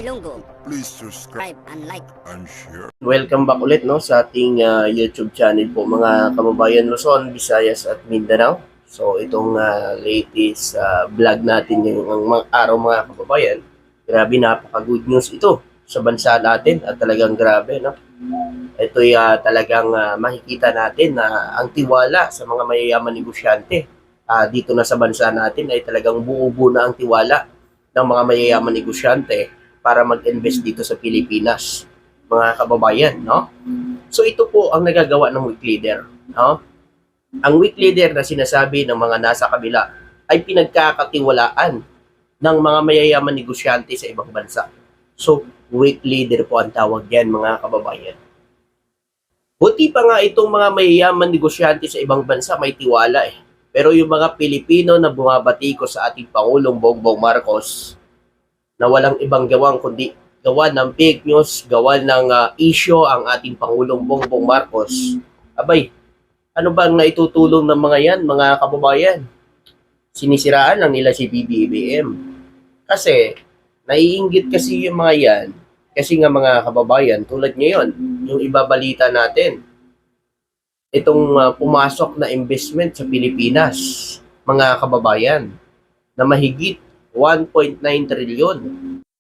Ilonggo. Please subscribe And like. and share. Welcome back ulit no sa ating YouTube channel po mga kababayan Luzon, Visayas at Mindanao. So itong latest vlog natin ngayong mga araw mga kababayan. Grabe, napaka-good news ito sa bansa natin at talagang grabe no. Ito'y talagang makikita natin na ang tiwala sa mga mayayaman negosyante dito na sa bansa natin ay talagang buo-buo na ang tiwala ng mga mayayaman negosyante para mag-invest dito sa Pilipinas, mga kababayan, no? So ito po ang nagagawa ng weak leader, no? Ang weak leader na sinasabi ng mga nasa kabila ay pinagkakatiwalaan ng mga mayayaman negosyante sa ibang bansa. So, weak leader po ang tawag yan, mga kababayan. Buti pa nga itong mga mayayaman negosyante sa ibang bansa may tiwala eh. Pero yung mga Pilipino na bumabati ko sa ating Pangulong Bongbong Marcos na walang ibang gawang kundi gawa ng fake news, gawa ng issue ang ating Pangulong Bongbong Marcos. Abay, ano bang naitutulong ng mga yan, mga kababayan? Sinisiraan lang nila si BBM. Kasi, naiinggit kasi yung mga yan. Kasi nga mga kababayan, tulad ngayon, yung ibabalita natin, itong pumasok na investment sa Pilipinas, mga kababayan, na mahigit 1.9 trilyon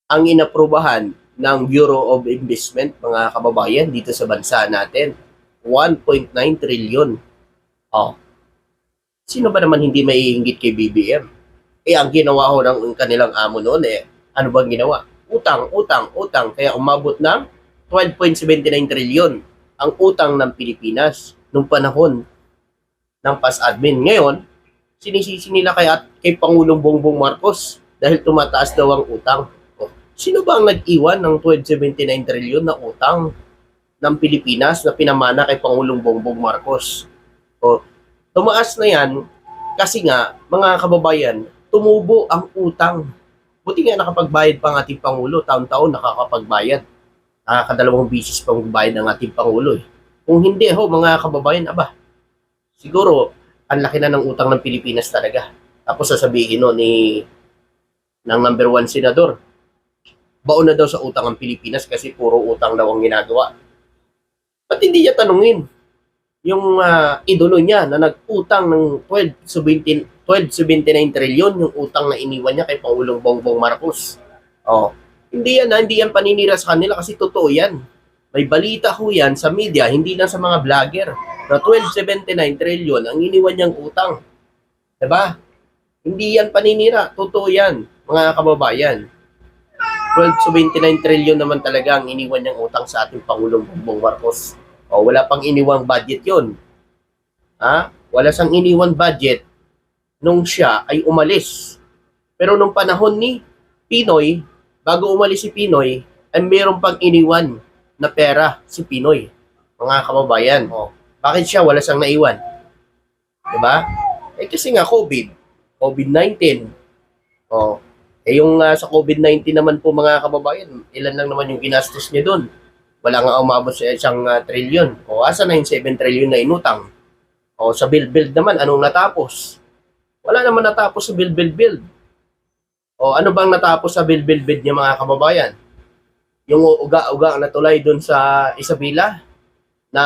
ang inaprubahan ng Bureau of Investment, mga kababayan, dito sa bansa natin. 1.9 trilyon. Oh. Sino ba naman hindi maiinggit kay BBM? Ang ginawa ho ng kanilang amo noon ano bang ginawa? Utang, utang, utang. Kaya umabot ng 12.79 trilyon ang utang ng Pilipinas nung panahon ng past admin. Ngayon, sinisisi nila kay Pangulong Bongbong Marcos dahil tumataas daw ang utang. Sino ba ang nag-iwan ng 12.79 trilyon na utang ng Pilipinas na pinamana kay Pangulong Bongbong Marcos? Tumaas na yan kasi nga, mga kababayan, tumubo ang utang. Buti nga nakapagbayad pa ang ating Pangulo, taon-taon nakakapagbayad. Nakakadalawang bisis pang bayad ng ating Pangulo. Kung hindi mga kababayan, siguro, ang laki na ng utang ng Pilipinas talaga. Tapos sasabihin ng number 1 senador, baon na daw sa utang ang Pilipinas kasi puro utang daw ang ginagawa. Ba't hindi niya tanungin yung idolo niya na nag-utang ng 12.79 trilyon yung utang na iniwan niya kay Pangulong Bongbong Marcos. Hindi yan paninira sa kanila kasi totoo yan. May balita ho yan sa media, hindi na sa mga vlogger, na 12.79 trilyon ang iniwan niyang utang. Diba? Hindi yan paninira. Totoo yan, mga kababayan. 12.79 trilyon naman talaga ang iniwan niyang utang sa ating Pangulong Bongbong Marcos. Wala pang iniwang budget yun. Wala sang iniwang budget nung siya ay umalis. Pero nung panahon ni Pinoy, bago umalis si Pinoy, ay mayroon pang iniwan na pera si Pinoy, mga kababayan. Bakit siya wala siyang naiwan? Diba? Kasi nga COVID-19. Yung sa COVID-19 naman po mga kababayan, ilan lang naman yung ginastos niya doon. Wala nga umabot sa isang trilyon. Asa na yung 7 trilyon na inutang? Sa build naman, anong natapos? Wala naman natapos sa build. Ano bang natapos sa build niya mga kababayan? Yung uga-uga na tulay doon sa Isabela na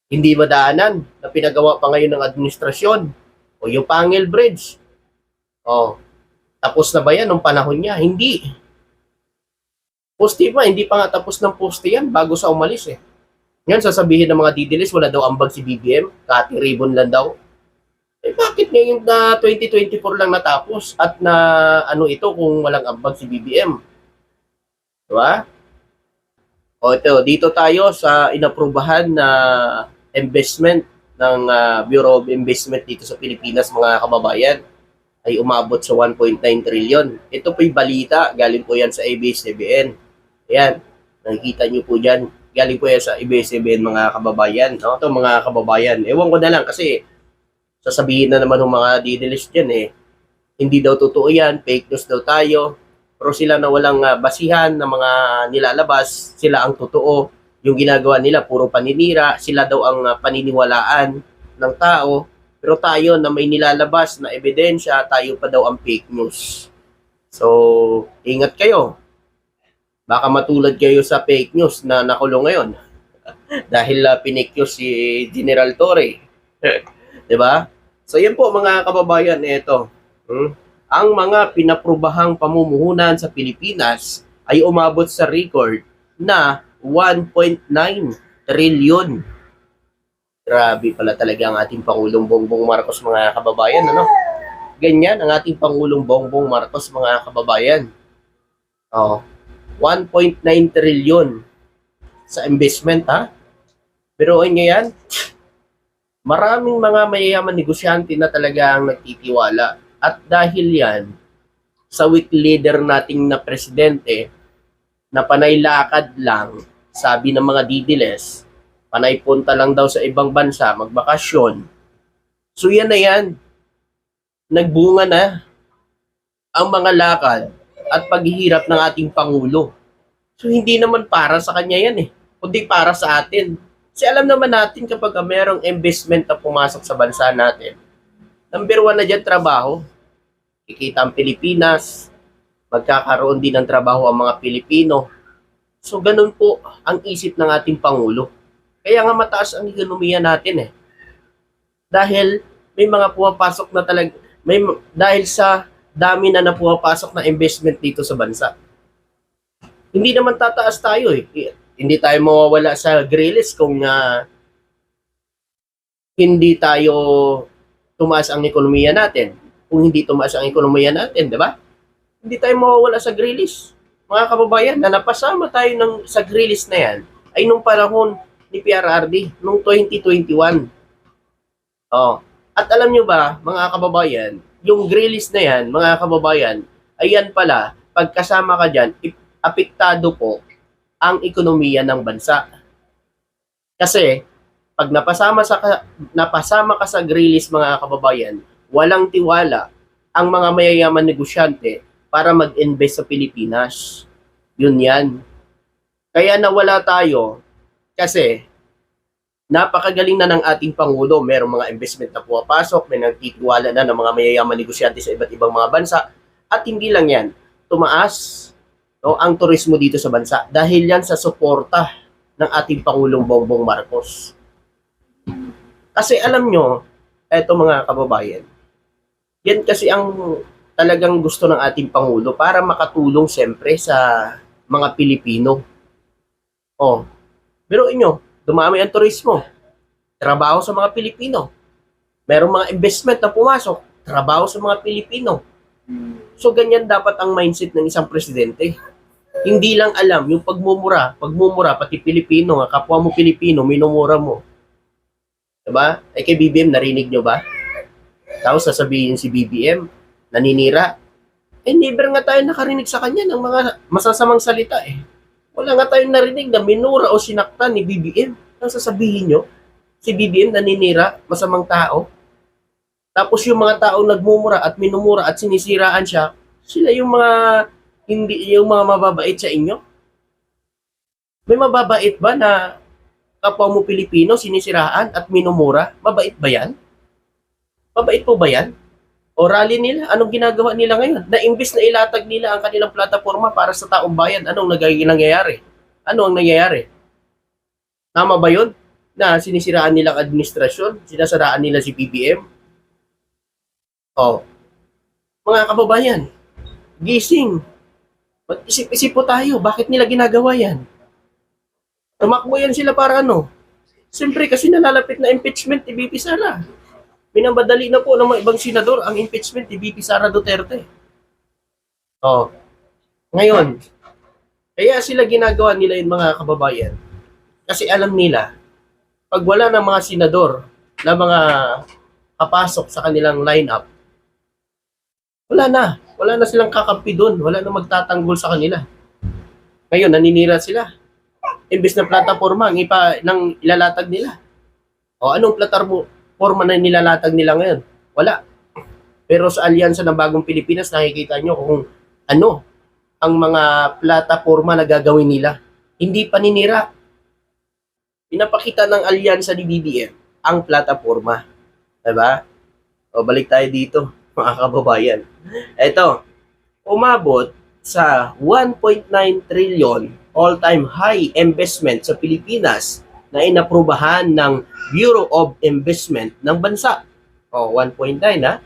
hindi madaanan, na pinagawa pa ngayon ng administrasyon. Yung Pangil Bridge. Tapos na ba yan nung panahon niya? Hindi. Poste pa, hindi pa nga tapos ng poste yan bago sa umalis Ngayon sasabihin ng mga didilis, wala daw ambag si BBM, kati ribbon lang daw. Bakit ngayong 2024 lang natapos at na ito kung walang ambag si BBM? Diba? Dito tayo sa inaprubahan na investment ng Bureau of Investment dito sa Pilipinas, mga kababayan, ay umabot sa 1.9 trilyon. Ito po'y balita, galing po yan sa ABS-CBN. Ayan, nakikita nyo po dyan, galing po yan sa ABS-CBN, mga kababayan. Ito mga kababayan, ewan ko na lang kasi sasabihin na naman ng mga didilis dyan hindi daw totoo yan, fake news daw tayo. Pero sila na walang basihan na mga nilalabas, sila ang totoo. Yung ginagawa nila, puro paninira. Sila daw ang paniniwalaan ng tao. Pero tayo na may nilalabas na ebidensya, tayo pa daw ang fake news. So, ingat kayo. Baka matulad kayo sa fake news na nakulong ngayon dahil pinikyo si General Torre. 'Di ba? So yan po mga kababayan, ito. Ang mga pinaprubahang pamumuhunan sa Pilipinas ay umabot sa record na 1.9 trilyon. Grabe pala talaga ang ating Pangulong Bongbong Marcos mga kababayan, ano? Ganyan ang ating Pangulong Bongbong Marcos mga kababayan. Oh, 1.9 trilyon sa investment, ha? Pero nyo yan, maraming mga mayayaman negosyante na talaga ang nagtitiwala. At dahil yan, sa weak leader nating na presidente, na panay lakad lang, sabi ng mga didiles, panay punta lang daw sa ibang bansa, magbakasyon. So yan na yan, nagbunga na ang mga lakad at paghihirap ng ating Pangulo. So hindi naman para sa kanya yan kundi para sa atin. Kasi alam naman natin kapag merong investment na pumasok sa bansa natin, number one na dyan, trabaho. Kikita ang Pilipinas, magkakaroon din ng trabaho ang mga Pilipino. So ganun po ang isip ng ating Pangulo. Kaya nga mataas ang ekonomiya natin Dahil may mga pumapasok na talaga, dahil sa dami na pumapasok na investment dito sa bansa. Hindi naman tataas tayo Hindi tayo mawawala sa grillis kung hindi tayo tumaas ang ekonomiya natin. Kung hindi tumaas ang ekonomiya natin, di ba? Hindi tayo mawawala sa grillis. Mga kababayan, na napasama tayo sa grillis na yan ay nung panahon ni PRRD, nung 2021. At alam nyo ba, mga kababayan, yung grillis na yan, mga kababayan, ayan pala, pagkasama ka dyan, apektado po ang ekonomiya ng bansa. Kasi, pag napasama ka sa grillis, mga kababayan, walang tiwala ang mga mayayaman negosyante para mag-invest sa Pilipinas. Yun yan. Kaya nawala tayo kasi napakagaling na ng ating Pangulo. Merong mga investment na pumapasok, may nagtitiwala na ng mga mayayaman negosyante sa iba't ibang mga bansa. At hindi lang yan, tumaas ang turismo dito sa bansa dahil yan sa suporta ng ating Pangulong Bongbong Marcos. Kasi alam nyo, eto mga kababayan, yan kasi ang talagang gusto ng ating Pangulo para makatulong siyempre sa mga Pilipino. Pero inyo, dumami ang turismo, trabaho sa mga Pilipino. Merong mga investment na pumasok, trabaho sa mga Pilipino. So ganyan dapat ang mindset ng isang presidente. Hindi lang alam yung pagmumura, pati Pilipino, kapwa mo Pilipino, minumura mo. Diba? Kay BBM, narinig nyo ba? Tapos sasabihin si BBM, naninira. Never nga tayo nakarinig sa kanya ng mga masasamang salita Wala nga tayong narinig na minura o sinaktan ni BBM. Ang sasabihin nyo, si BBM naninira, masamang tao. Tapos yung mga taong nagmumura at minumura at sinisiraan siya, sila yung mga mababait sa inyo? May mababait ba na kapwa mo Pilipino sinisiraan at minumura? Mabait ba yan? Mabait po ba yan? O rally nila, anong ginagawa nila ngayon? Na imbis na ilatag nila ang kanilang plataforma para sa taong bayan, anong nangyayari? Ano ang nangyayari? Tama ba yun? Na sinisiraan nilang administrasyon, sinasaraan nila si BBM? Mga kababayan, gising. Mag-isip-isip po tayo, bakit nila ginagawa yan? Tumakbo yan sila para ano? Siyempre kasi nalalapit na impeachment ni VP Sara. Minabadali na po ng mga ibang senador ang impeachment ni VP Sara Duterte. Ngayon, kaya sila ginagawa nila yung mga kababayan. Kasi alam nila, pag wala ng mga senador na mga kapasok sa kanilang lineup, wala na silang kakampi doon, wala na magtatanggol sa kanila. Ngayon, naninira sila. Imbes na plataforma nang ilalatag nila. Anong plataforma na nilalatag nila ngayon? Wala. Pero sa alyansa ng Bagong Pilipinas, nakikita nyo kung ano ang mga plataforma na gagawin nila. Hindi paninira. Pinapakita ng alyansa ni BBM ang plataforma. Diba? Balik tayo dito, mga kababayan. Ito, umabot sa 1.9 trillion all-time high investment sa Pilipinas na inaprubahan ng Bureau of Investment ng bansa. 1.9 ha.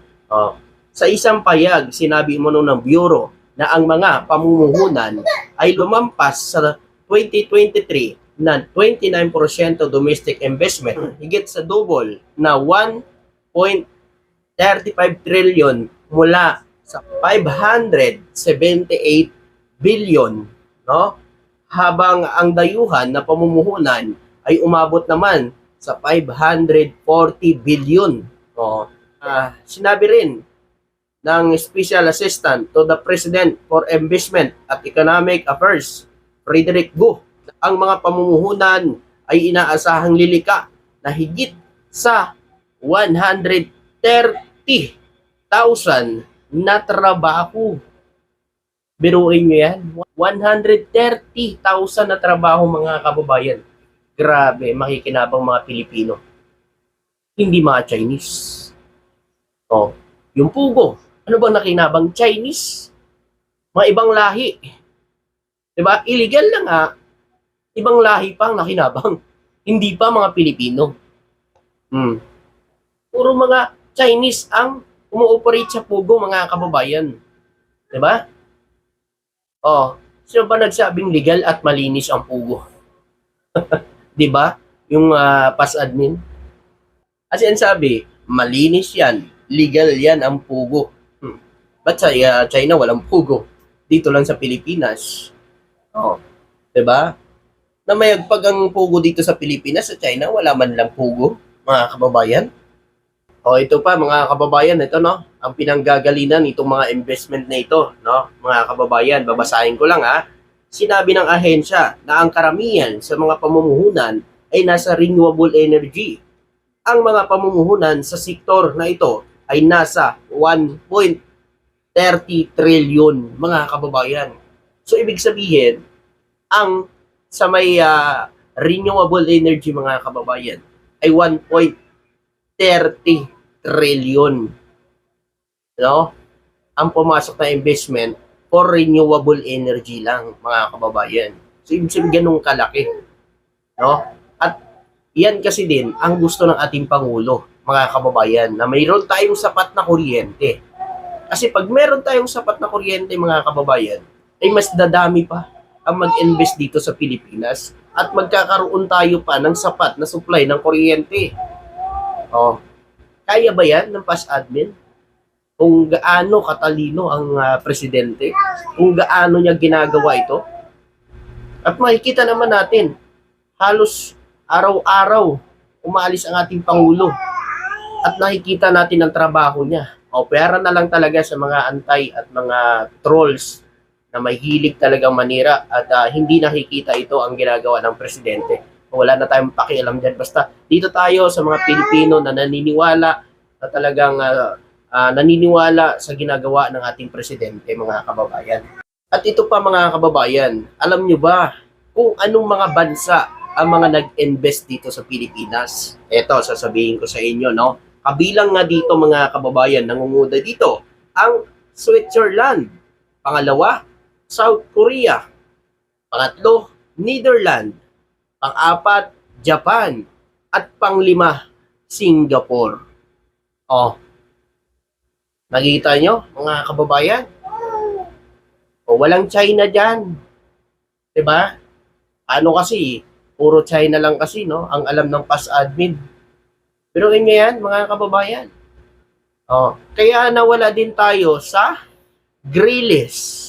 Sa isang payag, sinabi mo ng Bureau na ang mga pamumuhunan ay lumampas sa 2023 na 29% domestic investment, higit sa double na 1.35 trillion mula sa 578 billion, no? Habang ang dayuhan na pamumuhunan ay umabot naman sa 540 billion. Sinabi rin ng Special Assistant to the President for Investment at Economic Affairs, Frederick Gu, ang mga pamumuhunan ay inaasahang lilika na higit sa 130,000 na trabaho. Biruin nyo yan. 130,000 na trabaho, mga kababayan. Grabe, makikinabang mga Pilipino. Hindi mga Chinese. Yung pugo. Ano bang nakinabang? Chinese. Mga ibang lahi. Diba? Illegal lang nga. Ibang lahi pang nakinabang. Hindi pa mga Pilipino. Puro mga Chinese ang umu-operate sa pugo, mga kababayan. Diba? Sino ba nagsabing legal at malinis ang pugo? Diba? Yung PAS-admin. Kasi ang sabi, malinis yan. Legal yan ang pugo. Ba't sa China walang pugo? Dito lang sa Pilipinas. Diba? Na mayagpag ang pugo dito sa Pilipinas, sa China, wala man lang pugo, mga kababayan. Ito pa, mga kababayan, ito, no? Ang pinanggagalinan itong mga investment na ito, no? Mga kababayan, babasahin ko lang, ha? Sinabi ng ahensya na ang karamihan sa mga pamumuhunan ay nasa renewable energy. Ang mga pamumuhunan sa sektor na ito ay nasa 1.30 trillion, mga kababayan. So, ibig sabihin, ang sa may renewable energy, mga kababayan, ay 1.30 trillion. No? Ang pumasok na investment for renewable energy lang, mga kababayan. So, ibig sabihin, ganun kalaki. No? At yan kasi din ang gusto ng ating Pangulo, mga kababayan, na mayroon tayong sapat na kuryente. Kasi pag meron tayong sapat na kuryente, mga kababayan, ay mas dadami pa ang mag-invest dito sa Pilipinas at magkakaroon tayo pa ng sapat na supply ng kuryente. Kaya ba yan ng PAS-admin? Kung gaano katalino ang presidente, kung gaano niya ginagawa ito. At makikita naman natin, halos araw-araw umaalis ang ating Pangulo at nakikita natin ang trabaho niya. Pera na lang talaga sa mga antay at mga trolls na may hilig talagang manira at hindi nakikita ito ang ginagawa ng presidente. Wala na tayong pakialam dyan. Basta dito tayo sa mga Pilipino na naniniwala na talagang naniniwala sa ginagawa ng ating presidente, mga kababayan. At ito pa, mga kababayan, alam nyo ba kung anong mga bansa ang mga nag-invest dito sa Pilipinas? Ito, sasabihin ko sa inyo, no? Kabilang nga dito, mga kababayan, nangunguna dito ang Switzerland. Pangalawa, South Korea. Pangatlo, Netherlands. Pang-apat, Japan. At panglima, Singapore. Nakikita nyo, mga kababayan? Walang China dyan. Diba? Ano kasi, puro China lang kasi, no? Ang alam ng PAS-admin. Pero inyo yan, mga kababayan. Kaya nawala din tayo sa Grilis.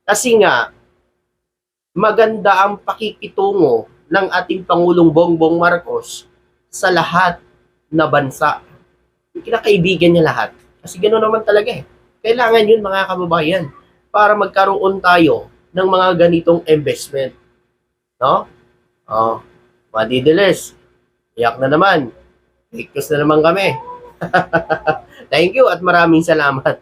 Kasi nga, maganda ang pakikitungo ng ating Pangulong Bongbong Marcos sa lahat na bansa. Kinakaibigan niya lahat. Kasi gano'n naman talaga eh. Kailangan yun, mga kababayan, para magkaroon tayo ng mga ganitong investment. No? Madidilis. Iyak na naman. Hikos na naman kami. Thank you at maraming salamat.